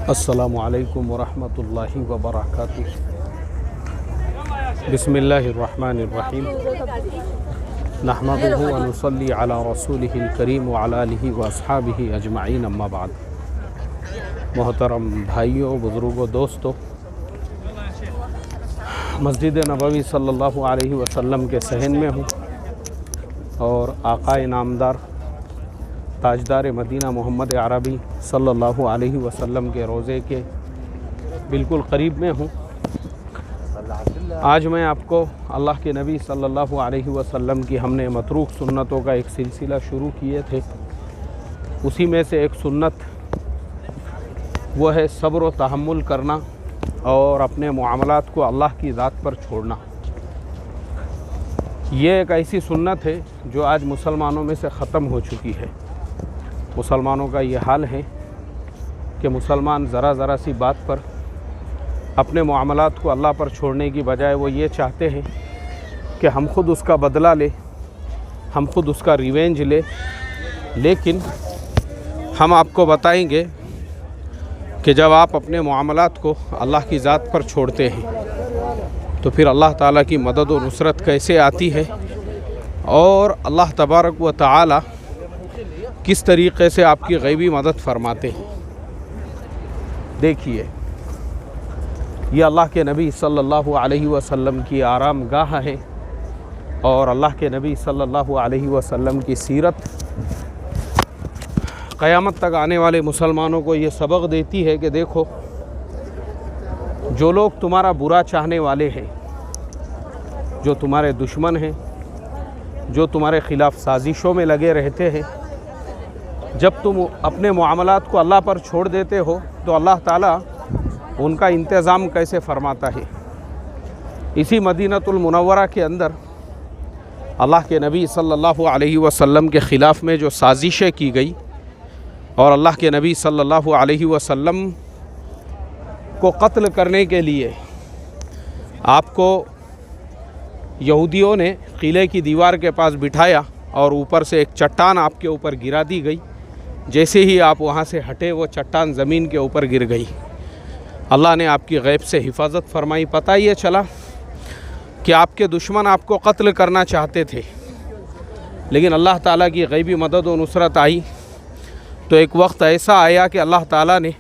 السلام علیکم ورحمۃ اللہ وبرکاتہ۔ بسم اللہ الرحمن الرحیم۔ نحمدہ ونصلی علی رسولہ الکریم وعلی آلہ واصحابہ اجمعین، اما بعد۔ محترم بھائیوں، بزرگوں، دوستوں، مسجد نبوی صلی اللہ علیہ وسلم کے صحن میں ہوں اور آقائے نامدار تاجدار مدینہ محمد عربی صلی اللہ علیہ وسلم کے روضے کے بالکل قریب میں ہوں۔ آج میں آپ کو اللہ کے نبی صلی اللہ علیہ وسلم کی ہم نے متروک سنتوں کا ایک سلسلہ شروع کیے تھے، اسی میں سے ایک سنت وہ ہے صبر و تحمل کرنا اور اپنے معاملات کو اللہ کی ذات پر چھوڑنا۔ یہ ایک ایسی سنت ہے جو آج مسلمانوں میں سے ختم ہو چکی ہے۔ مسلمانوں کا یہ حال ہے کہ مسلمان ذرا سی بات پر اپنے معاملات کو اللہ پر چھوڑنے کی بجائے وہ یہ چاہتے ہیں کہ ہم خود اس کا بدلہ لیں، ہم خود اس کا ریونج لیں۔ لیکن ہم آپ کو بتائیں گے کہ جب آپ اپنے معاملات کو اللہ کی ذات پر چھوڑتے ہیں تو پھر اللہ تعالیٰ کی مدد و نصرت کیسے آتی ہے اور اللہ تبارک و تعالیٰ کس طریقے سے آپ کی غیبی مدد فرماتے ہیں۔ دیکھیے، یہ اللہ کے نبی صلی اللہ علیہ وسلم کی آرام گاہ ہے اور اللہ کے نبی صلی اللہ علیہ وسلم کی سیرت قیامت تک آنے والے مسلمانوں کو یہ سبق دیتی ہے کہ دیکھو، جو لوگ تمہارا برا چاہنے والے ہیں، جو تمہارے دشمن ہیں، جو تمہارے خلاف سازشوں میں لگے رہتے ہیں، جب تم اپنے معاملات کو اللہ پر چھوڑ دیتے ہو تو اللہ تعالیٰ ان کا انتظام کیسے فرماتا ہے۔ اسی مدینۃ المنورہ کے اندر اللہ کے نبی صلی اللہ علیہ وسلم کے خلاف میں جو سازشیں کی گئی اور اللہ کے نبی صلی اللہ علیہ وسلم کو قتل کرنے کے لیے آپ کو یہودیوں نے قلعے کی دیوار کے پاس بٹھایا اور اوپر سے ایک چٹان آپ کے اوپر گرا دی گئی۔ جیسے ہی آپ وہاں سے ہٹے وہ چٹان زمین کے اوپر گر گئی۔ اللہ نے آپ کی غیب سے حفاظت فرمائی۔ پتہ یہ چلا کہ آپ کے دشمن آپ کو قتل کرنا چاہتے تھے، لیکن اللہ تعالیٰ کی غیبی مدد و نصرت آئی تو ایک وقت ایسا آیا کہ اللہ تعالیٰ نے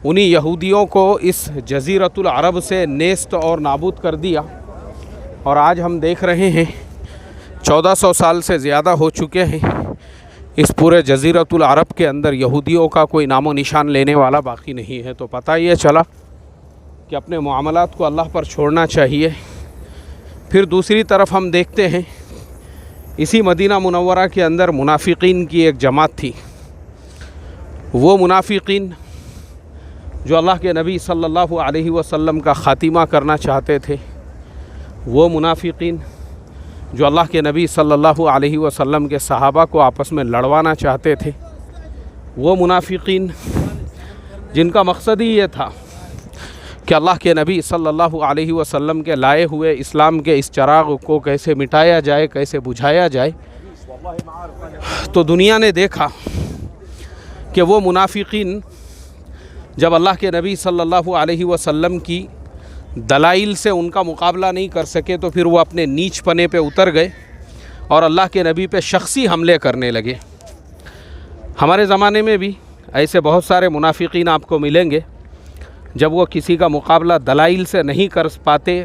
انہی یہودیوں کو اس جزیرۃ العرب سے نیست اور نابود کر دیا۔ اور آج ہم دیکھ رہے ہیں 1400 سال سے زیادہ ہو چکے ہیں، اس پورے جزیرۃ العرب کے اندر یہودیوں کا کوئی نام و نشان لینے والا باقی نہیں ہے۔ تو پتہ یہ چلا کہ اپنے معاملات کو اللہ پر چھوڑنا چاہیے۔ پھر دوسری طرف ہم دیکھتے ہیں اسی مدینہ منورہ کے اندر منافقین کی ایک جماعت تھی۔ وہ منافقین جو اللہ کے نبی صلی اللہ علیہ وسلم کا خاتمہ کرنا چاہتے تھے، وہ منافقین جو اللہ کے نبی صلی اللہ علیہ وسلم کے صحابہ کو آپس میں لڑوانا چاہتے تھے، وہ منافقین جن کا مقصد ہی یہ تھا کہ اللہ کے نبی صلی اللہ علیہ وسلم کے لائے ہوئے اسلام کے اس چراغ کو کیسے مٹایا جائے، کیسے بجھایا جائے۔ تو دنیا نے دیکھا کہ وہ منافقین جب اللہ کے نبی صلی اللہ علیہ وسلم کی دلائل سے ان کا مقابلہ نہیں کر سکے تو پھر وہ اپنے نیچ پنے پہ اتر گئے اور اللہ کے نبی پہ شخصی حملے کرنے لگے۔ ہمارے زمانے میں بھی ایسے بہت سارے منافقین آپ کو ملیں گے، جب وہ کسی کا مقابلہ دلائل سے نہیں کر پاتے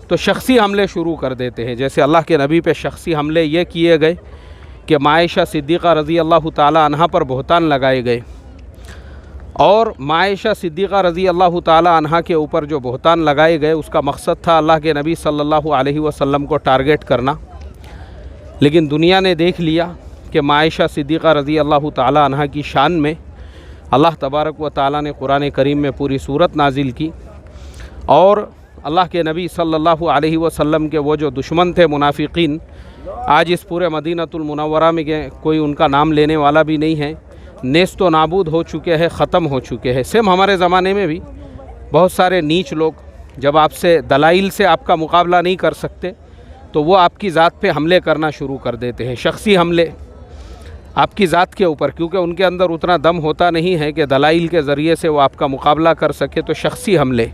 تو شخصی حملے شروع کر دیتے ہیں۔ جیسے اللہ کے نبی پہ شخصی حملے یہ کیے گئے کہ عائشہ صدیقہ رضی اللہ تعالی عنہا پر بہتان لگائے گئے، اور عائشہ صدیقہ رضی اللہ تعالی عنہا کے اوپر جو بہتان لگائے گئے اس کا مقصد تھا اللہ کے نبی صلی اللہ علیہ وسلم کو ٹارگٹ کرنا۔ لیکن دنیا نے دیکھ لیا کہ عائشہ صدیقہ رضی اللہ تعالی عنہا کی شان میں اللہ تبارک و تعالیٰ نے قرآن کریم میں پوری صورت نازل کی، اور اللہ کے نبی صلی اللہ علیہ وسلم کے وہ جو دشمن تھے منافقین، آج اس پورے مدینۃ المنورہ میں کوئی ان کا نام لینے والا بھی نہیں ہے، نیست و نابود ہو چکے ہیں، ختم ہو چکے ہیں۔ سیم ہمارے زمانے میں بھی بہت سارے نیچ لوگ جب آپ سے دلائل سے آپ کا مقابلہ نہیں کر سکتے تو وہ آپ کی ذات پہ حملے کرنا شروع کر دیتے ہیں، شخصی حملے۔ آپ کی ذات کے اوپر، کیونکہ ان کے اندر اتنا دم ہوتا نہیں ہے کہ دلائل کے ذریعے سے وہ آپ کا مقابلہ کر سکے، تو شخصی حملے۔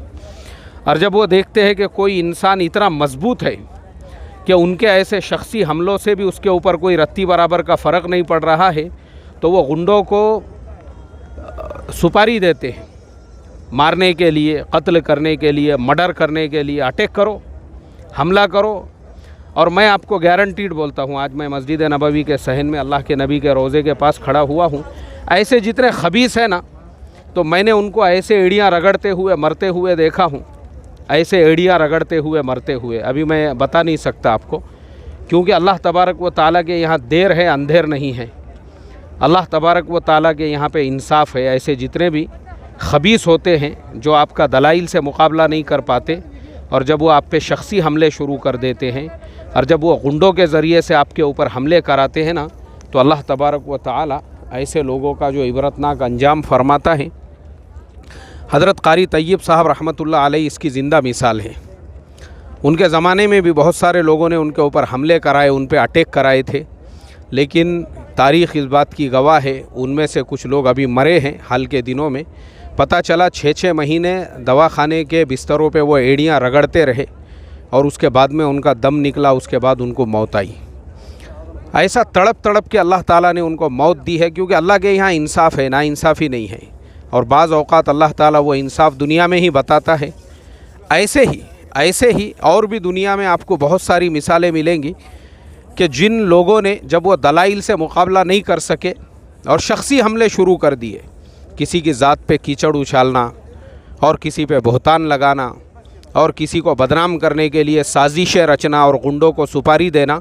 اور جب وہ دیکھتے ہیں کہ کوئی انسان اتنا مضبوط ہے کہ ان کے ایسے شخصی حملوں سے بھی اس کے اوپر کوئی رتی برابر کا فرق نہیں پڑ رہا ہے، تو وہ غنڈوں کو سپاری دیتے ہیں مارنے کے لیے، قتل کرنے کے لیے، مرڈر کرنے کے لیے، اٹیک کرو، حملہ کرو۔ اور میں آپ کو گارنٹیڈ بولتا ہوں، آج میں مسجد نبوی کے صحن میں اللہ کے نبی کے روضے کے پاس کھڑا ہوا ہوں، ایسے جتنے خبیث ہیں نا، تو میں نے ان کو ایسے ایڑیاں رگڑتے ہوئے مرتے ہوئے دیکھا ہوں، ایسے ایڑیاں رگڑتے ہوئے مرتے ہوئے۔ ابھی میں بتا نہیں سکتا آپ کو، کیونکہ اللہ تبارک و تعالیٰ کے یہاں دیر ہے اندھیر نہیں ہے۔ اللہ تبارک و تعالیٰ کے یہاں پہ انصاف ہے۔ ایسے جتنے بھی خبیث ہوتے ہیں جو آپ کا دلائل سے مقابلہ نہیں کر پاتے، اور جب وہ آپ پہ شخصی حملے شروع کر دیتے ہیں، اور جب وہ غنڈوں کے ذریعے سے آپ کے اوپر حملے کراتے ہیں نا، تو اللہ تبارک و تعالیٰ ایسے لوگوں کا جو عبرتناک انجام فرماتا ہے۔ حضرت قاری طیب صاحب رحمۃ اللہ علیہ اس کی زندہ مثال ہے۔ ان کے زمانے میں بھی بہت سارے لوگوں نے ان کے اوپر حملے کرائے، ان پہ اٹیک کرائے تھے، لیکن تاریخ اس بات کی گواہ ہے، ان میں سے کچھ لوگ ابھی مرے ہیں حال کے دنوں میں۔ پتہ چلا 6 مہینے دواخانے کے بستروں پہ وہ ایڑیاں رگڑتے رہے، اور اس کے بعد میں ان کا دم نکلا، اس کے بعد ان کو موت آئی۔ ایسا تڑپ تڑپ کے اللہ تعالیٰ نے ان کو موت دی ہے، کیونکہ اللہ کے یہاں انصاف ہے، نا انصافی نہیں ہے۔ اور بعض اوقات اللہ تعالیٰ وہ انصاف دنیا میں ہی بتاتا ہے۔ ایسے ہی اور بھی دنیا میں آپ کو بہت ساری مثالیں ملیں گی کہ جن لوگوں نے جب وہ دلائل سے مقابلہ نہیں کر سکے اور شخصی حملے شروع کر دیے، کسی کی ذات پہ کیچڑ اچھالنا، اور کسی پہ بہتان لگانا، اور کسی کو بدنام کرنے کے لیے سازشیں رچنا اور غنڈوں کو سپاری دینا،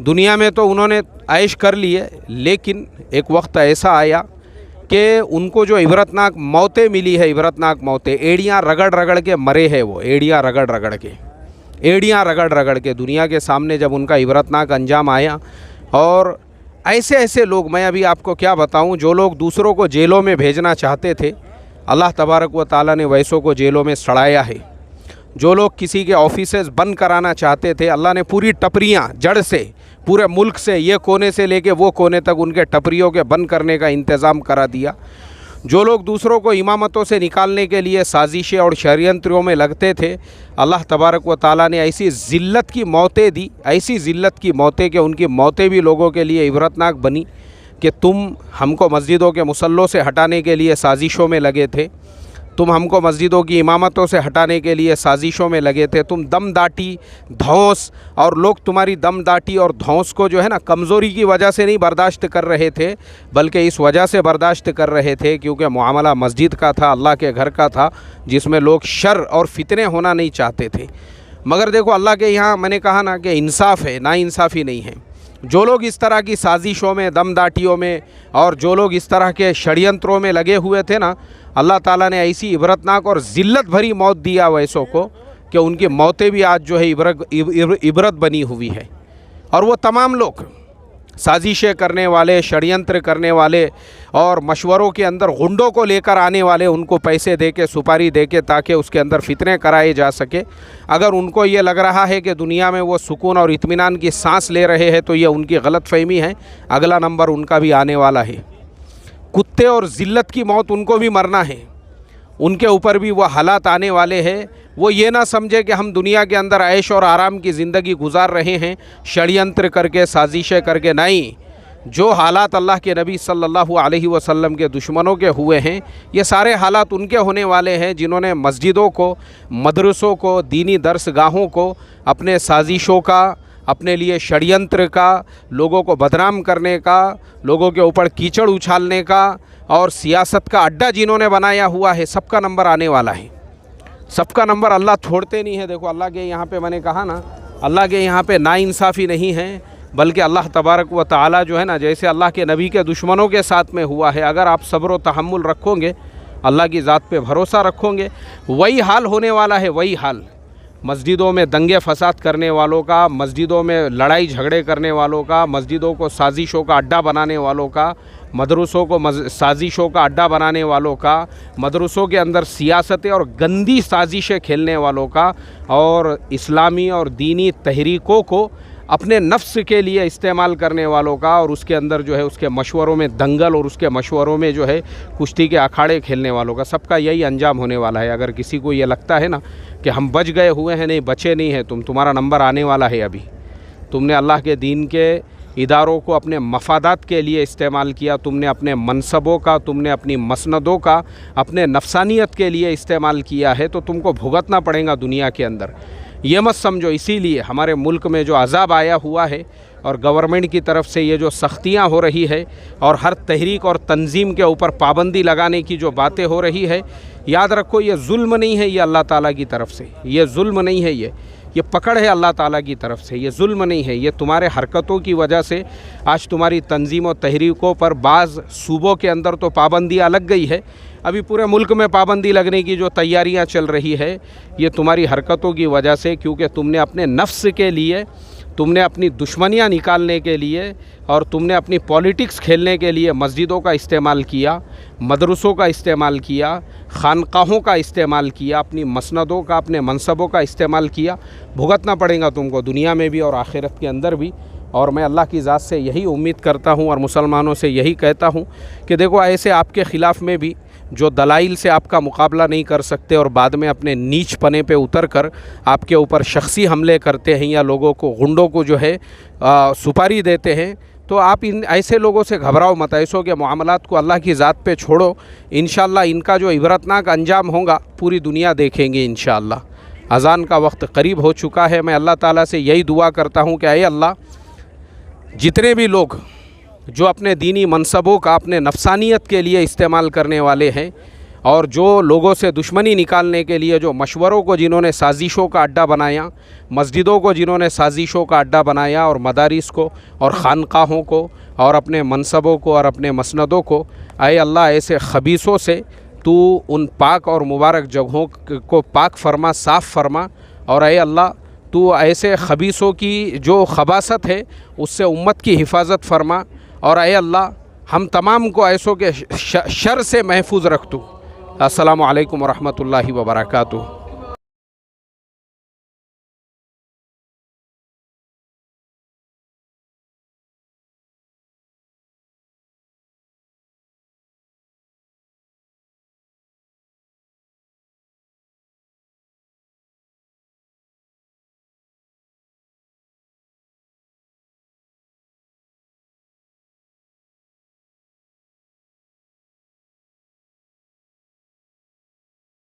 دنیا میں تو انہوں نے عیش کر لیے، لیکن ایک وقت ایسا آیا کہ ان کو جو عبرتناک موتیں ملی ہے، عبرتناک موتیں، ایڑیاں رگڑ رگڑ کے مرے ہیں، وہ ایڑیاں رگڑ رگڑ کے دنیا کے سامنے جب ان کا عبرتناک انجام آیا۔ اور ایسے لوگ، میں ابھی آپ کو کیا بتاؤں، جو لوگ دوسروں کو جیلوں میں بھیجنا چاہتے تھے، اللہ تبارک و تعالیٰ نے ویسوں کو جیلوں میں سڑایا ہے۔ جو لوگ کسی کے آفیسز بند کرانا چاہتے تھے، اللہ نے پوری ٹپریاں جڑ سے، پورے ملک سے، یہ کونے سے لے کے وہ کونے تک ان کے ٹپریوں کے بند کرنے کا انتظام کرا دیا۔ جو لوگ دوسروں کو امامتوں سے نکالنے کے لیے سازشیں اور شریعتوں میں لگتے تھے، اللہ تبارک و تعالیٰ نے ایسی ذلت کی موتیں دی، ایسی ذلت کی موتیں کہ ان کی موتیں بھی لوگوں کے لیے عبرتناک بنی، کہ تم ہم کو مسجدوں کے مصلوں سے ہٹانے کے لیے سازشوں میں لگے تھے، تم ہم کو مسجدوں کی امامتوں سے ہٹانے کے لیے سازشوں میں لگے تھے، تم دم داٹی، دھونس، اور لوگ تمہاری دم داٹی اور دھونس کو جو ہے نا کمزوری کی وجہ سے نہیں برداشت کر رہے تھے، بلکہ اس وجہ سے برداشت کر رہے تھے کیونکہ معاملہ مسجد کا تھا، اللہ کے گھر کا تھا، جس میں لوگ شر اور فتنے ہونا نہیں چاہتے تھے۔ مگر دیکھو اللہ کے یہاں میں نے کہا نا کہ انصاف ہے، نا انصافی نہیں ہے۔ جو لوگ اس طرح کی سازشوں میں، دم داٹیوں میں، اور جو لوگ اس طرح کے شریعتوں میں لگے ہوئے تھے نا، اللہ تعالیٰ نے ایسی عبرتناک اور ذلت بھری موت دیا ویسوں کو کہ ان کی موتیں بھی آج جو ہے عبرت بنی ہوئی ہے۔ اور وہ تمام لوگ سازشیں کرنے والے، شریعت کرنے والے، اور مشوروں کے اندر غنڈوں کو لے کر آنے والے، ان کو پیسے دے کے، سپاری دے کے، تاکہ اس کے اندر فتنے کرائے جا سکے، اگر ان کو یہ لگ رہا ہے کہ دنیا میں وہ سکون اور اطمینان کی سانس لے رہے ہیں، تو یہ ان کی غلط فہمی ہے۔ اگلا نمبر ان کا بھی آنے والا ہے۔ کتے اور ذلت کی موت ان کو بھی مرنا ہے، ان کے اوپر بھی وہ حالات آنے والے ہیں۔ وہ یہ نہ سمجھے کہ ہم دنیا کے اندر عیش اور آرام کی زندگی گزار رہے ہیں شریعت کر کے، سازشیں کر کے، نہیں۔ جو حالات اللہ کے نبی صلی اللہ علیہ وسلم کے دشمنوں کے ہوئے ہیں، یہ سارے حالات ان کے ہونے والے ہیں جنہوں نے مسجدوں کو، مدرسوں کو، دینی درس گاہوں کو اپنے سازشوں کا، اپنے لیے شریعت کا، لوگوں کو بدنام کرنے کا، لوگوں کے اوپر کیچڑ اچھالنے کا، اور سیاست کا اڈا جنہوں نے بنایا ہوا ہے، سب کا نمبر آنے والا ہے۔ سب کا نمبر اللہ چھوڑتے نہیں ہے۔ دیکھو اللہ کے یہاں پہ میں نے کہا نا، اللہ کے یہاں پہ ناانصافی نہیں ہے، بلکہ اللہ تبارک و تعالیٰ جو ہے نا، جیسے اللہ کے نبی کے دشمنوں کے ساتھ میں ہوا ہے، اگر آپ صبر و تحمل رکھو گے، اللہ کی ذات پہ بھروسہ رکھو گے، وہی حال ہونے والا ہے، وہی حال۔ مسجدوں میں دنگے فساد کرنے والوں کا، مسجدوں میں لڑائی جھگڑے کرنے والوں کا، مسجدوں کو سازشوں کا اڈا بنانے والوں کا، مدرسوں کو سازشوں کا اڈا بنانے والوں کا، مدرسوں کے اندر سیاستیں اور گندی سازشیں کھیلنے والوں کا، اور اسلامی اور دینی تحریکوں کو اپنے نفس کے لیے استعمال کرنے والوں کا، اور اس کے اندر جو ہے اس کے مشوروں میں دنگل اور اس کے مشوروں میں جو ہے کشتی کے اکھاڑے کھیلنے والوں کا، سب کا یہی انجام ہونے والا ہے۔ اگر کسی کو یہ لگتا ہے نا کہ ہم بچ گئے ہوئے ہیں، نہیں بچے نہیں ہیں، تمہارا نمبر آنے والا ہے۔ ابھی تم نے اللہ کے دین کے اداروں کو اپنے مفادات کے لیے استعمال کیا، تم نے اپنے منصبوں کا، تم نے اپنی مسندوں کا اپنے نفسانیت کے لیے استعمال کیا ہے، تو تم کو بھگتنا پڑے گا دنیا کے اندر۔ یہ مت سمجھو اسی لیے ہمارے ملک میں جو عذاب آیا ہوا ہے اور گورنمنٹ کی طرف سے یہ جو سختیاں ہو رہی ہے اور ہر تحریک اور تنظیم کے اوپر پابندی لگانے کی جو باتیں ہو رہی ہے، یاد رکھو یہ ظلم نہیں ہے، یہ اللہ تعالیٰ کی طرف سے، یہ ظلم نہیں ہے، یہ پکڑ ہے اللہ تعالیٰ کی طرف سے، یہ ظلم نہیں ہے، یہ تمہارے حرکتوں کی وجہ سے آج تمہاری تنظیم و تحریکوں پر بعض صوبوں کے اندر تو پابندیاں لگ گئی ہے، ابھی پورے ملک میں پابندی لگنے کی جو تیاریاں چل رہی ہے، یہ تمہاری حرکتوں کی وجہ سے، کیونکہ تم نے اپنے نفس کے لیے، تم نے اپنی دشمنیاں نکالنے کے لیے اور تم نے اپنی پولیٹکس کھیلنے کے لیے مسجدوں کا استعمال کیا، مدرسوں کا استعمال کیا، خانقاہوں کا استعمال کیا، اپنی مسندوں کا، اپنے منصبوں کا استعمال کیا۔ بھگتنا پڑے گا تم کو دنیا میں بھی اور آخرت کے اندر بھی۔ اور میں اللہ کی ذات سے یہی امید کرتا ہوں اور مسلمانوں سے یہی کہتا ہوں کہ دیکھو ایسے آپ کے خلاف میں بھی جو دلائل سے آپ کا مقابلہ نہیں کر سکتے اور بعد میں اپنے نیچ پنے پہ اتر کر آپ کے اوپر شخصی حملے کرتے ہیں یا لوگوں کو، غنڈوں کو جو ہے سپاری دیتے ہیں، تو آپ ان ایسے لوگوں سے گھبراؤ مت، ایسوں کے معاملات کو اللہ کی ذات پہ چھوڑو۔ انشاءاللہ ان کا جو عبرتناک انجام ہوگا پوری دنیا دیکھیں گے انشاءاللہ۔ اذان کا وقت قریب ہو چکا ہے، میں اللہ تعالیٰ سے یہی دعا کرتا ہوں کہ اے اللہ، جتنے بھی لوگ جو اپنے دینی منصبوں کا اپنے نفسانیت کے لیے استعمال کرنے والے ہیں اور جو لوگوں سے دشمنی نکالنے کے لیے جو مشوروں کو جنہوں نے سازشوں کا اڈہ بنایا، مسجدوں کو جنہوں نے سازشوں کا اڈہ بنایا اور مدارس کو اور خانقاہوں کو اور اپنے منصبوں کو اور اپنے مسندوں کو، اے اللہ ایسے خبیثوں سے تو ان پاک اور مبارک جگہوں کو پاک فرما، صاف فرما، اور اے اللہ تو ایسے خبیثوں کی جو خباثت ہے اس سے امت کی حفاظت فرما، اور اے اللہ ہم تمام کو ایسوں کے شر سے محفوظ رکھ تو۔ السلام علیکم ورحمۃ اللہ وبرکاتہ۔